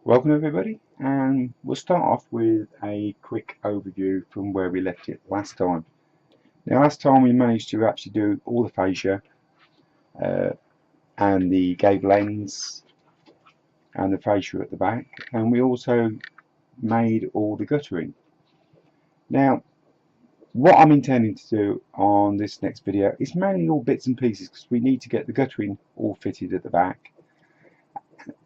Welcome everybody, and we'll start off with a quick overview from where we left it last time. Now last time we managed to actually do all the fascia and the gable ends and the fascia at the back, and we also made all the guttering. Now what I'm intending to do on this next video is mainly all bits and pieces, because we need to get the guttering all fitted at the back,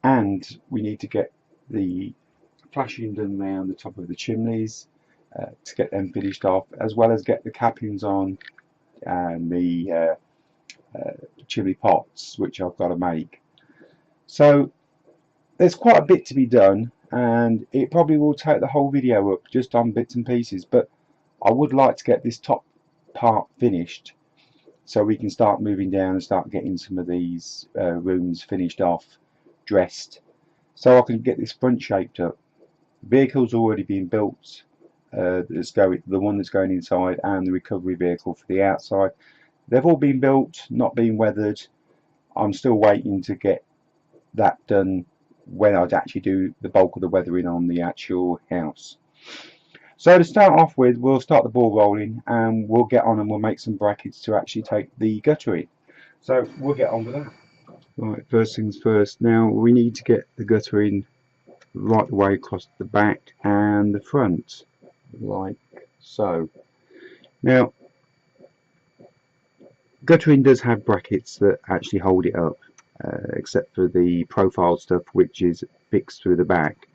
and we need to get the flashing done around the top of the chimneys to get them finished off, as well as get the cappings on and the chimney pots, which I've got to make. So there's quite a bit to be done, and it probably will take the whole video up just on bits and pieces, but I would like to get this top part finished so we can start moving down and start getting some of these rooms finished off, dressed, so I can get this front shaped up. The vehicle's already been built, the one that's going inside, and the recovery vehicle for the outside. They've all been built, not been weathered. I'm still waiting to get that done when I'd actually do the bulk of the weathering on the actual house. So to start off with, we'll start the ball rolling, and we'll get on and we'll make some brackets to actually take the guttering. So we'll get on with that. Right, first things first. Now we need to get the guttering right the way across the back and the front, like so. Now guttering does have brackets that actually hold it up, except for the profile stuff, which is fixed through the back.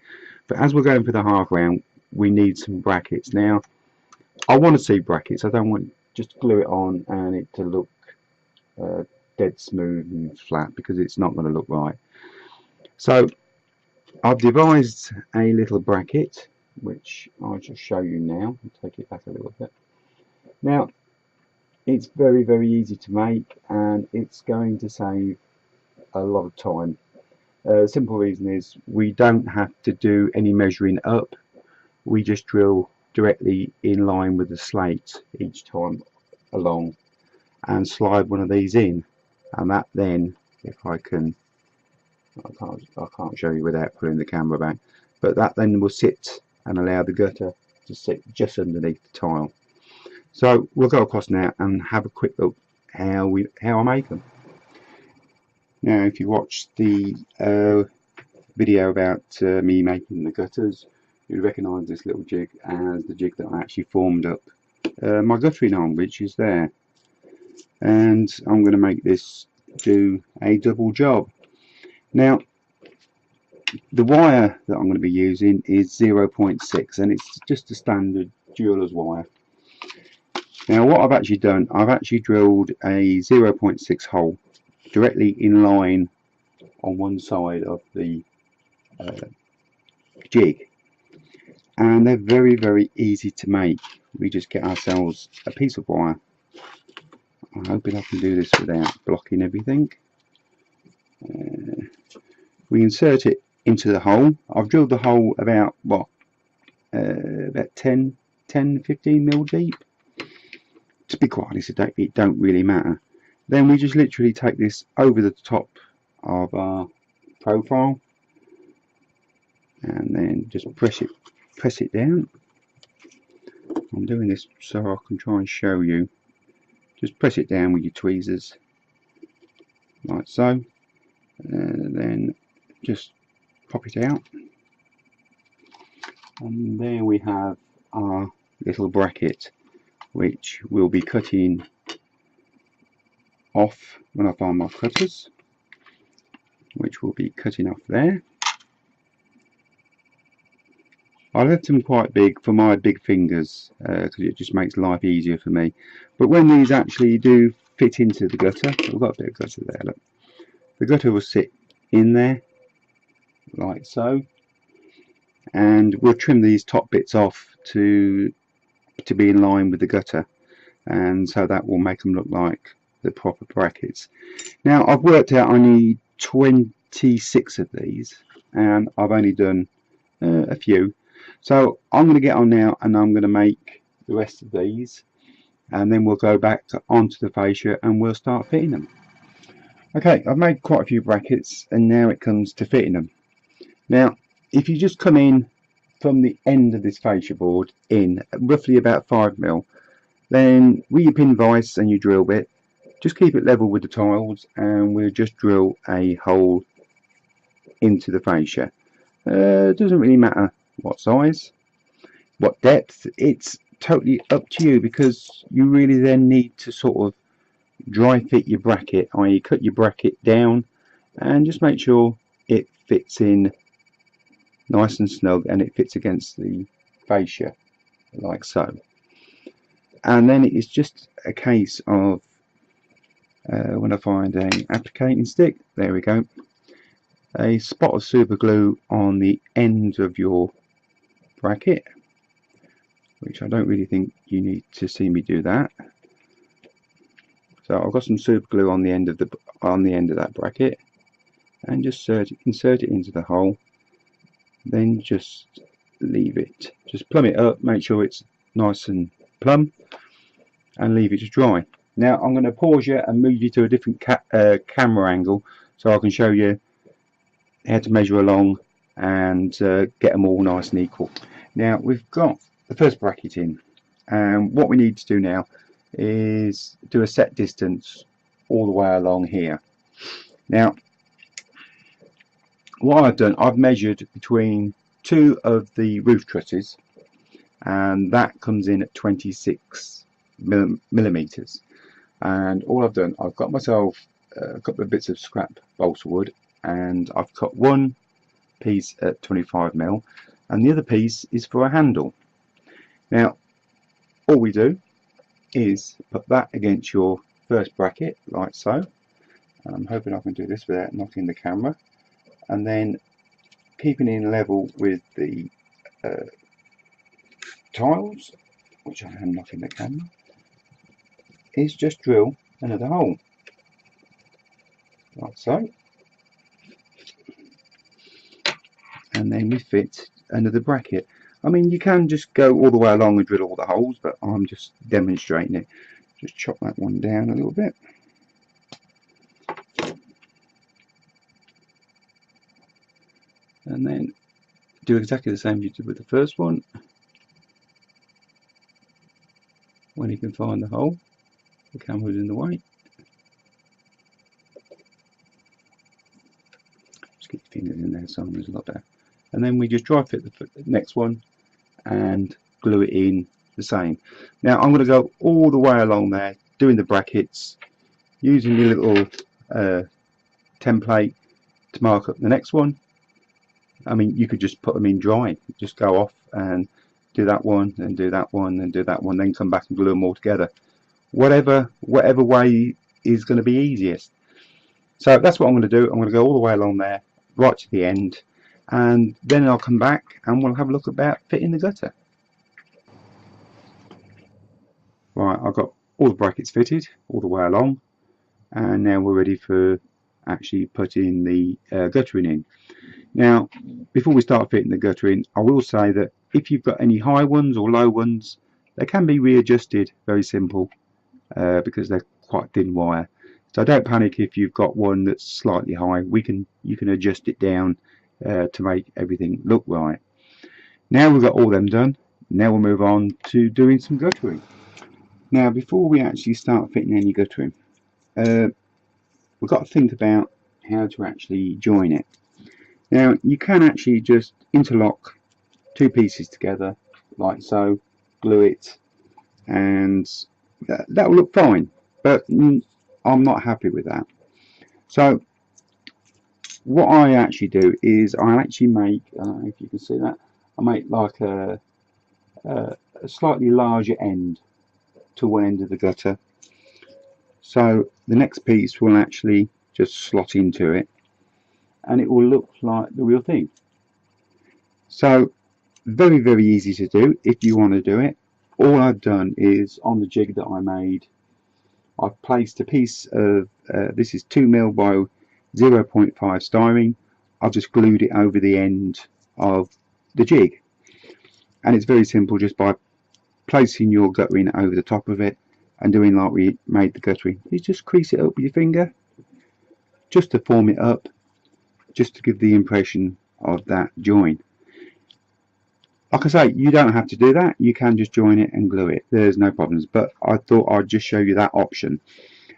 But as we're going for the half round, we need some brackets. Now I want to see brackets. I don't want just to glue it on and it to look dead smooth and flat, because it's not going to look right. So I've devised a little bracket, which I'll just show you now. I'll take it back a little bit. Now it's very easy to make, and it's going to save a lot of time. The simple reason is we don't have to do any measuring up. We just drill directly in line with the slate each time along and slide one of these in, and that then, if I can't show you without pulling the camera back, but that then will sit and allow the gutter to sit just underneath the tile. So we'll go across now and have a quick look how I make them. Now if you watch the video about me making the gutters, you'll recognise this little jig as the jig that I actually formed up my guttering on, which is there. And I'm going to make this do a double job. Now the wire that I'm going to be using is 0.6, and it's just a standard jeweler's wire. Now what I've actually done, I've actually drilled a 0.6 hole directly in line on one side of the jig, and they're very easy to make. We just get ourselves a piece of wire. I'm hoping I can do this without blocking everything. We insert it into the hole. I've drilled the hole about about 10-15 mil deep. To be quite honest, it don't really matter. Then we just literally take this over the top of our profile, and then just press it down. I'm doing this so I can try and show you. Just press it down with your tweezers, like so, and then just pop it out, and there we have our little bracket, which we'll be cutting off when I find my cutters, which will be cutting off there. I left them quite big for my big fingers, because it just makes life easier for me. But when these actually do fit into the gutter, we've got a bit of gutter there, look. The gutter will sit in there, like so. And we'll trim these top bits off to be in line with the gutter. And so that will make them look like the proper brackets. Now I've worked out I need 26 of these, and I've only done a few. So I'm going to get on now, and I'm going to make the rest of these, and then we'll go back onto the fascia and we'll start fitting them. Okay, I've made quite a few brackets, and now it comes to fitting them. Now if you just come in from the end of this fascia board in roughly about 5mm, then with your pin vise and your drill bit, just keep it level with the tiles, and we'll just drill a hole into the fascia. It doesn't really matter what size, what depth, it's totally up to you, because you really then need to sort of dry fit your bracket, i.e. cut your bracket down and just make sure it fits in nice and snug and it fits against the fascia like so. And then it's just a case of when I find an applicating stick, there we go, a spot of super glue on the end of your bracket, which I don't really think you need to see me do that. So I've got some super glue on the end of that bracket, and just insert it into the hole, then just leave it, just plumb it up, make sure it's nice and plumb, and leave it to dry. Now I'm going to pause you and move you to a different camera angle so I can show you how to measure along and get them all nice and equal. Now we've got the first bracket in, and what we need to do now is do a set distance all the way along here. Now what I've done, I've measured between two of the roof trusses, and that comes in at 26 millimeters. And all I've done, I've got myself a couple of bits of scrap balsa wood, and I've cut one piece at 25mm, and the other piece is for a handle. Now all we do is put that against your first bracket like so. I'm hoping I can do this without knocking the camera, and then keeping in level with the tiles, which I am knocking the camera, is just drill another hole like so, and then we fit another bracket. I mean, you can just go all the way along and drill all the holes, but I'm just demonstrating it. Just chop that one down a little bit. And then do exactly the same as you did with the first one. When you can find the hole, the camera's in the way. Just get your fingers in there, so there's a lot there. And then we just dry fit the next one and glue it in the same. Now I'm going to go all the way along there doing the brackets, using the little template to mark up the next one. I mean, you could just put them in dry, just go off and do that one and do that one and do that one, then come back and glue them all together. Whatever way is going to be easiest. So that's what I'm going to do. I'm going to go all the way along there right to the end, and then I'll come back and we'll have a look about fitting the gutter. Right, I've got all the brackets fitted all the way along, and now we're ready for actually putting the guttering in. Now before we start fitting the guttering, I will say that if you've got any high ones or low ones, they can be readjusted, very simple, because they're quite thin wire. So don't panic if you've got one that's slightly high. You can adjust it down to make everything look right. Now we've got all them done, now we'll move on to doing some guttering. Now before we actually start fitting any guttering, we've got to think about how to actually join it. Now you can actually just interlock two pieces together like so, glue it, and that will look fine, but I'm not happy with that. So what I actually do is I actually make, I don't know if you can see that, I make like a slightly larger end to one end of the gutter, so the next piece will actually just slot into it and it will look like the real thing. So very easy to do if you want to do it. All I've done is on the jig that I made, I've placed a piece of this is 2mm by 0.5 styrene. I've just glued it over the end of the jig, and it's very simple, just by placing your guttering over the top of it and doing like we made the guttering. You just crease it up with your finger just to form it up, just to give the impression of that join. Like I say, you don't have to do that. You can just join it and glue it. There's no problems. But I thought I'd just show you that option.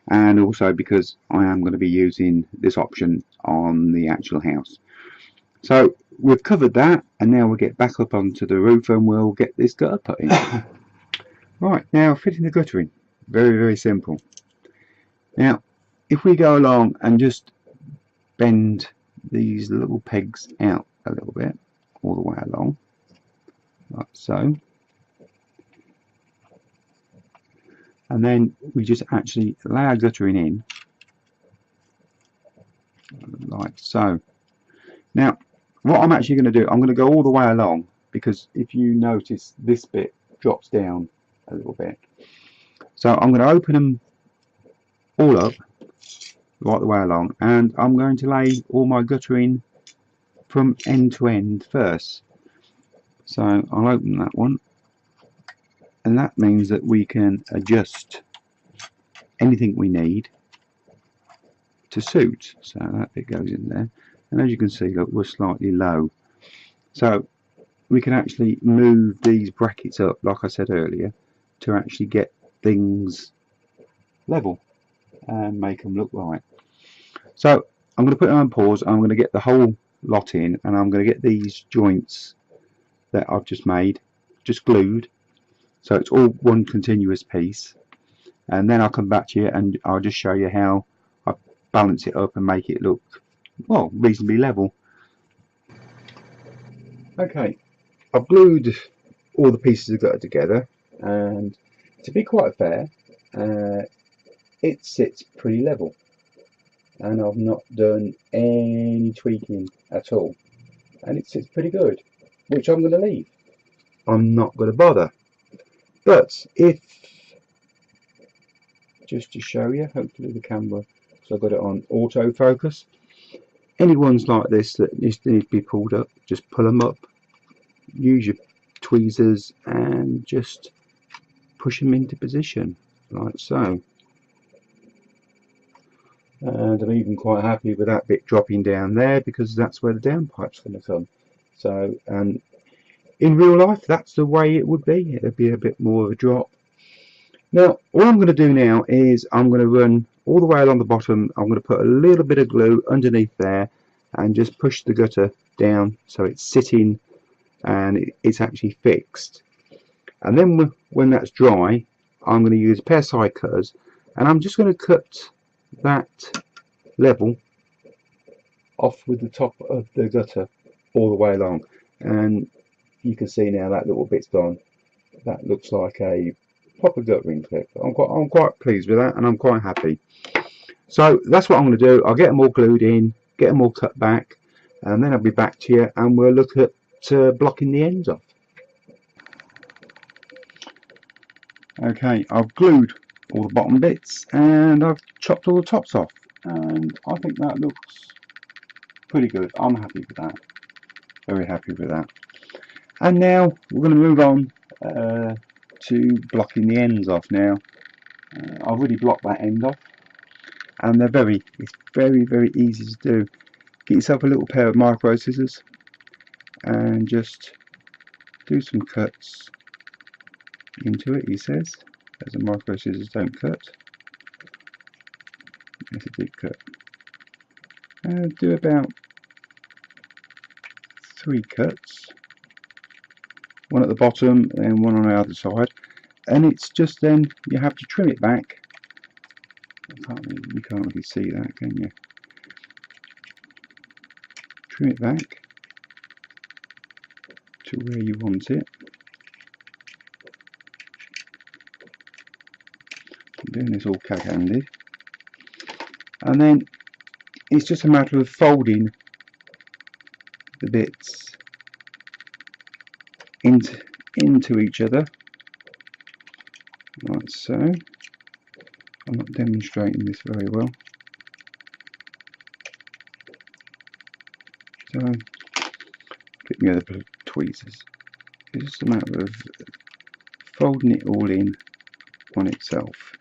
And also because I am going to be using this option on the actual house. So we've covered that, and now we'll get back up onto the roof and we'll get this gutter put in. Right, now fitting the guttering. Very, very simple. Now, if we go along and just bend these little pegs out a little bit, all the way along, like so, and then we just actually lay our guttering in, like so. Now, what I'm actually going to do, I'm going to go all the way along, because if you notice, this bit drops down a little bit. So I'm going to open them all up right the way along, and I'm going to lay all my guttering from end to end first. So I'll open that one, and that means that we can adjust anything we need to suit. So that bit goes in there, and as you can see, look, we're slightly low, so we can actually move these brackets up, like I said earlier, to actually get things level and make them look right. So I'm going to put it on pause. I'm going to get the whole lot in, and I'm going to get these joints that I've just made just glued, so it's all one continuous piece, and then I'll come back to you and I'll just show you how I balance it up and make it look, well, reasonably level. Okay, I've glued all the pieces of gutter together, and to be quite fair, it sits pretty level, and I've not done any tweaking at all, and it sits pretty good, which I'm going to leave. I'm not going to bother. But if, just to show you, hopefully the camera, so I've got it on autofocus, any ones like this that need to be pulled up, just pull them up, use your tweezers and just push them into position like so. And I'm even quite happy with that bit dropping down there, because that's where the downpipe's going to come. So in real life, that's the way it would be. It would be a bit more of a drop. Now, what I'm going to do now is I'm going to run all the way along the bottom. I'm going to put a little bit of glue underneath there and just push the gutter down so it's sitting and it's actually fixed. And then when that's dry, I'm going to use a pair of side cutters, and I'm just going to cut that level off with the top of the gutter all the way along, and you can see now that little bit's gone. That looks like a proper guttering clip. I'm quite pleased with that, and I'm quite happy. So that's what I'm going to do. I'll get them all glued in, get them all cut back, and then I'll be back to you and we'll look at blocking the ends off. Okay, I've glued all the bottom bits and I've chopped all the tops off, and I think that looks pretty good. I'm happy with that, very happy with that. And now we're going to move on to blocking the ends off. Now I've already blocked that end off, and it's very easy to do. Get yourself a little pair of micro scissors and just do some cuts into it. He says, as the micro scissors don't cut. Yes, it did cut. And do about 3 cuts, one at the bottom and one on the other side, and it's just then you have to trim it back. You can't really see that, can you? Trim it back to where you want it. I'm doing this all cat-handed, and then it's just a matter of folding the bits into each other like so. I'm not demonstrating this very well, so get me other tweezers. It's just a matter of folding it all in on itself,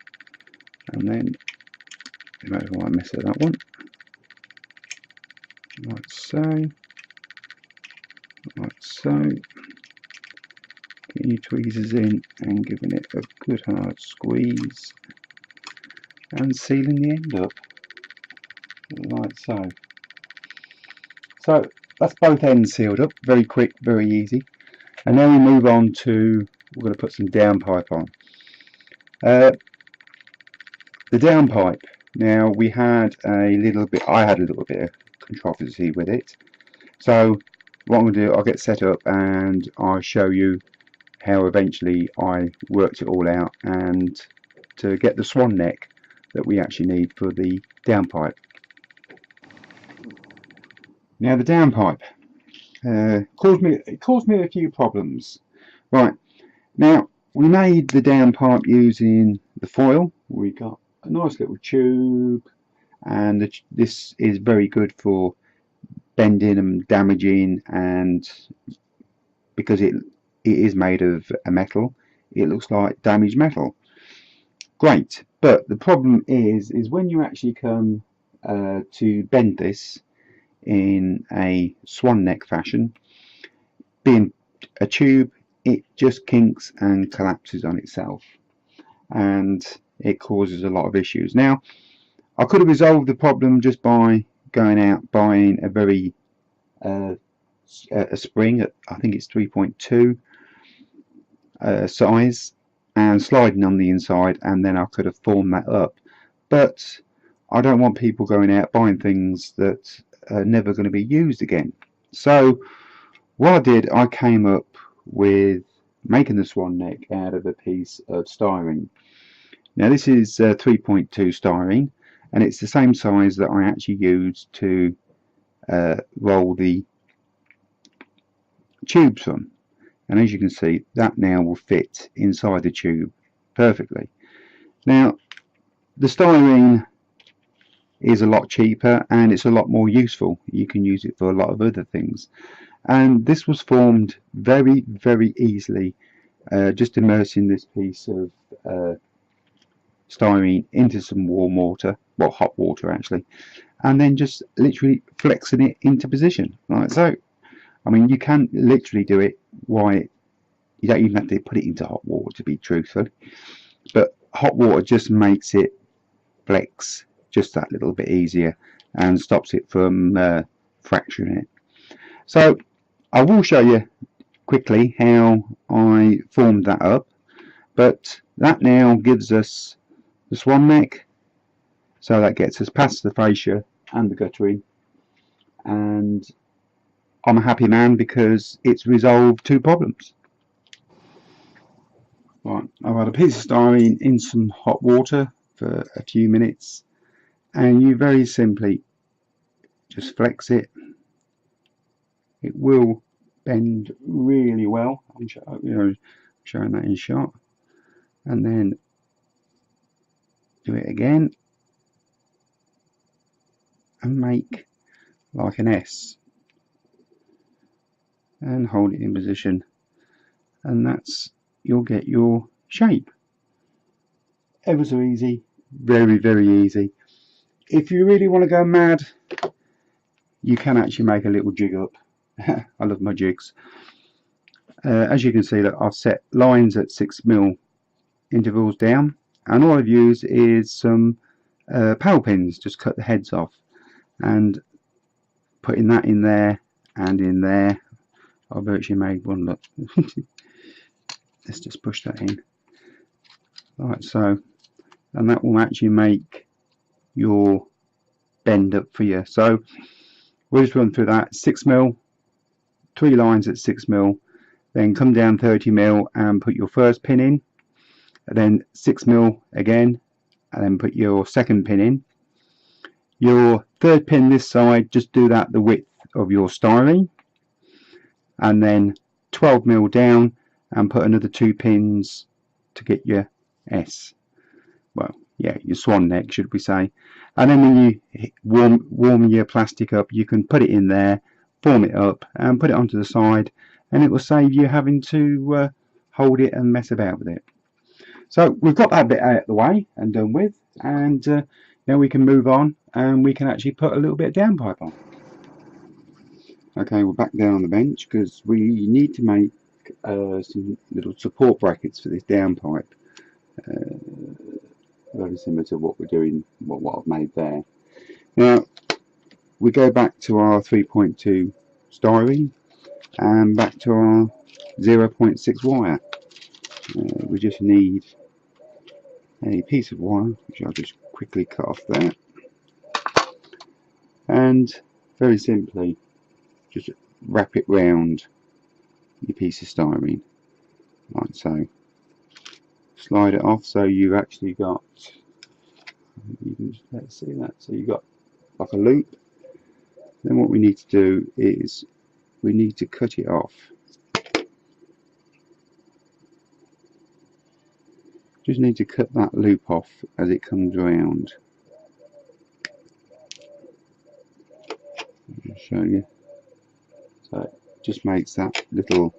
and then you might want to mess with that one like so. so getting your tweezers in and giving it a good hard squeeze and sealing the end up like so. So that's both ends sealed up, very quick, very easy. And now we move on to, we're going to put some downpipe on. The downpipe, now we had a little bit, I had a little bit of controversy with it. So what I'm going to do, I'll get set up and I'll show you how eventually I worked it all out and to get the swan neck that we actually need for the downpipe. Now the downpipe caused me a few problems. Right, now we made the downpipe using the foil. We got a nice little tube, and this is very good for bending and damaging, and because it is made of a metal, it looks like damaged metal. Great, but the problem is when you actually come to bend this in a swan neck fashion, being a tube, it just kinks and collapses on itself, and it causes a lot of issues. Now I could have resolved the problem just by going out buying a very a spring at, I think it's 3.2 size, and sliding on the inside, and then I could have formed that up. But I don't want people going out buying things that are never going to be used again. So what I did, I came up with making the swan neck out of a piece of styrene. Now this is 3.2 styrene, and it's the same size that I actually used to roll the tubes from. And as you can see, that now will fit inside the tube perfectly. Now the styrene is a lot cheaper and it's a lot more useful. You can use it for a lot of other things, and this was formed very, very easily, just immersing this piece of styrene into some warm water, well, hot water actually, and then just literally flexing it into position like so. I mean, you can literally do it while you don't even have to put it into hot water, to be truthful, but hot water just makes it flex just that little bit easier and stops it from fracturing it. So I will show you quickly how I formed that up, but that now gives us the swan neck, so that gets us past the fascia and the guttering, and I'm a happy man because it's resolved two problems. Right, I've had a piece of styrene in some hot water for a few minutes, and you very simply just flex it. It will bend really well. I'm showing that in shot, and then do it again and make like an S and hold it in position, and that's, you'll get your shape. Ever so easy, very, very easy. If you really want to go mad, you can actually make a little jig up. I love my jigs. As you can see, that I've set lines at 6mm intervals down, and all I've used is some paddle pins, just cut the heads off, and putting that in there and in there. I've virtually made one, look. Let's just push that in like so, and that will actually make your bend up for you. So we'll just run through that. 6mm, 3 lines at 6mm, then come down 30mm and put your first pin in, and then 6mm again, and then put your second pin in. Your third pin this side, just do that the width of your styrene, and then 12mm down and put another 2 pins to get your S, well, yeah, your swan neck, should we say. And then when you warm your plastic up, you can put it in there, form it up and put it onto the side, and it will save you having to hold it and mess about with it. So we've got that bit out of the way and done with, and now we can move on and we can actually put a little bit of downpipe on. Okay, we're back down on the bench because we need to make some little support brackets for this downpipe. Very similar to what we're doing, what I've made there. Now, we go back to our 3.2 styrene and back to our 0.6 wire. We just need a piece of wire, which I'll just quickly cut off there, and very simply just wrap it round your piece of styrene like so. Slide it off so you've actually got, you can just, let's see that, so you've got like a loop. Then what we need to do is we need to cut it off. Just need to cut that loop off as it comes around. I'll show you. So it just makes that little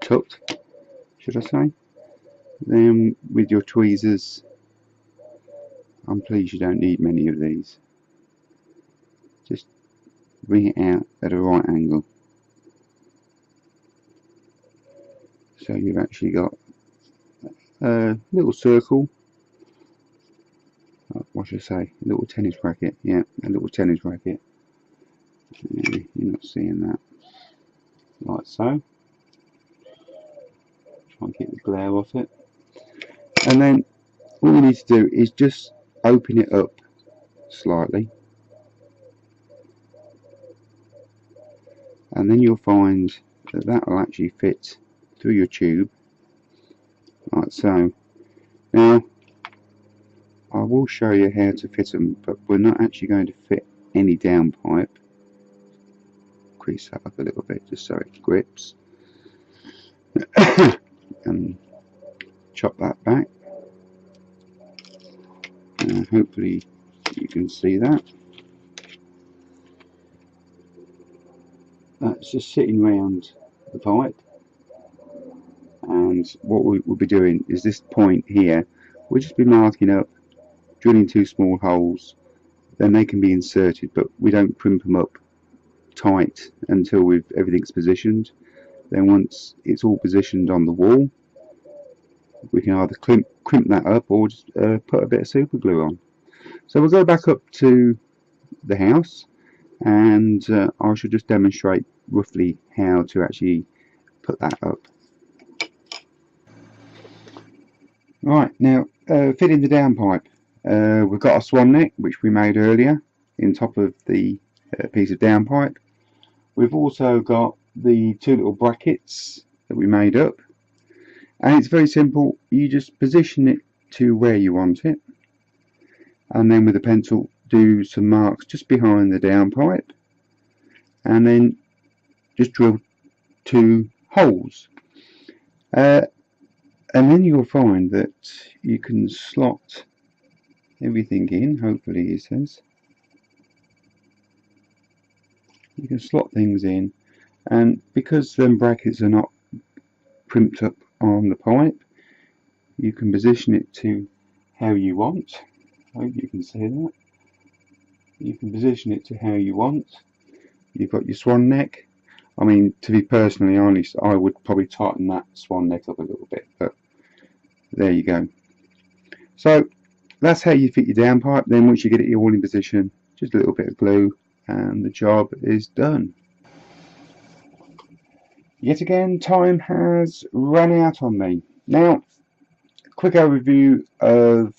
cut, should I say. Then with your tweezers, I'm pleased you don't need many of these. Just bring it out at a right angle. So you've actually got a little circle, what should I say, a little tennis racket, yeah, a little tennis racket. You're not seeing that, like so. Try and keep the glare off it. And then all we need to do is just open it up slightly, and then you'll find that that will actually fit through your tube like so. Now I will show you how to fit them, but we're not actually going to fit any downpipe. Crease that up a little bit just so it grips and chop that back. Hopefully you can see that. That's just sitting round the pipe, and what we will be doing is this point here, we'll just be marking up, drilling 2 small holes, then they can be inserted, but we don't crimp them up tight until everything's positioned. Then once it's all positioned on the wall, we can either crimp that up or just put a bit of super glue on. So we'll go back up to the house, and I should just demonstrate roughly how to actually put that up. Right, now fitting the downpipe. We've got a swan neck which we made earlier in top of the piece of downpipe. We've also got the 2 little brackets that we made up, and it's very simple. You just position it to where you want it, and then with a pencil do some marks just behind the downpipe, and then just drill 2 holes, and then you'll find that you can slot everything in. Hopefully it says you can slot things in, and because them brackets are not crimped up on the pipe, you can position it to how you want. I hope you can see that. You can position it to how you want. You've got your swan neck. I mean, to be personally honest, I would probably tighten that swan neck up a little bit, but there you go. So that's how you fit your downpipe. Then once you get it all in position, just a little bit of glue and the job is done. Yet again, time has run out on me. Now, quick overview of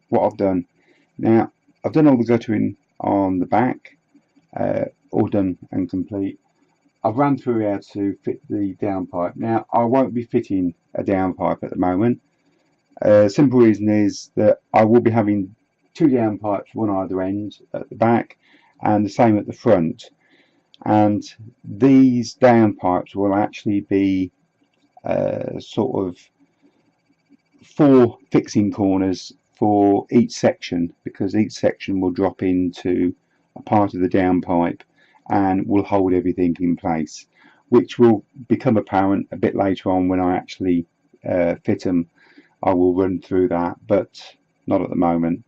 what I've done. Now, I've done all the guttering on the back, all done and complete. I've run through how to fit the downpipe. Now, I won't be fitting a downpipe at the moment. Simple reason is that I will be having 2 downpipes, one either end at the back and the same at the front. And these downpipes will actually be sort of 4 fixing corners for each section, because each section will drop into a part of the downpipe and will hold everything in place, which will become apparent a bit later on when I actually fit them. I will run through that, but not at the moment.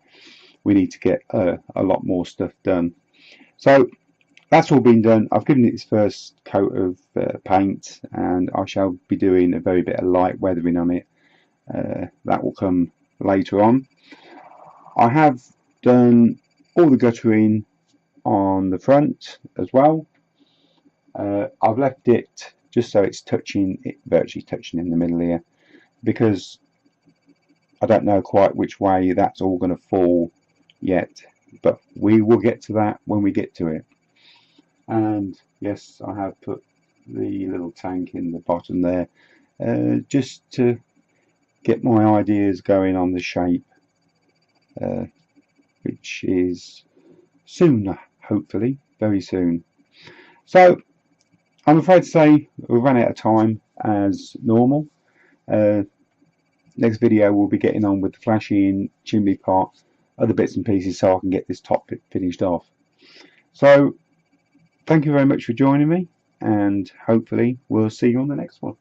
We need to get a lot more stuff done. So that's all been done. I've given it its first coat of paint, and I shall be doing a very bit of light weathering on it. That will come later on. I have done all the guttering on the front as well. I've left it just so it's virtually touching in the middle here, because I don't know quite which way that's all going to fall yet, but we will get to that when we get to it. And yes, I have put the little tank in the bottom there, just to get my ideas going on the shape, which is soon, hopefully, very soon. So I'm afraid to say we've run out of time as normal. Next video we'll be getting on with the flashing, chimney pot, other bits and pieces, so I can get this top bit finished off. So thank you very much for joining me, and hopefully we'll see you on the next one.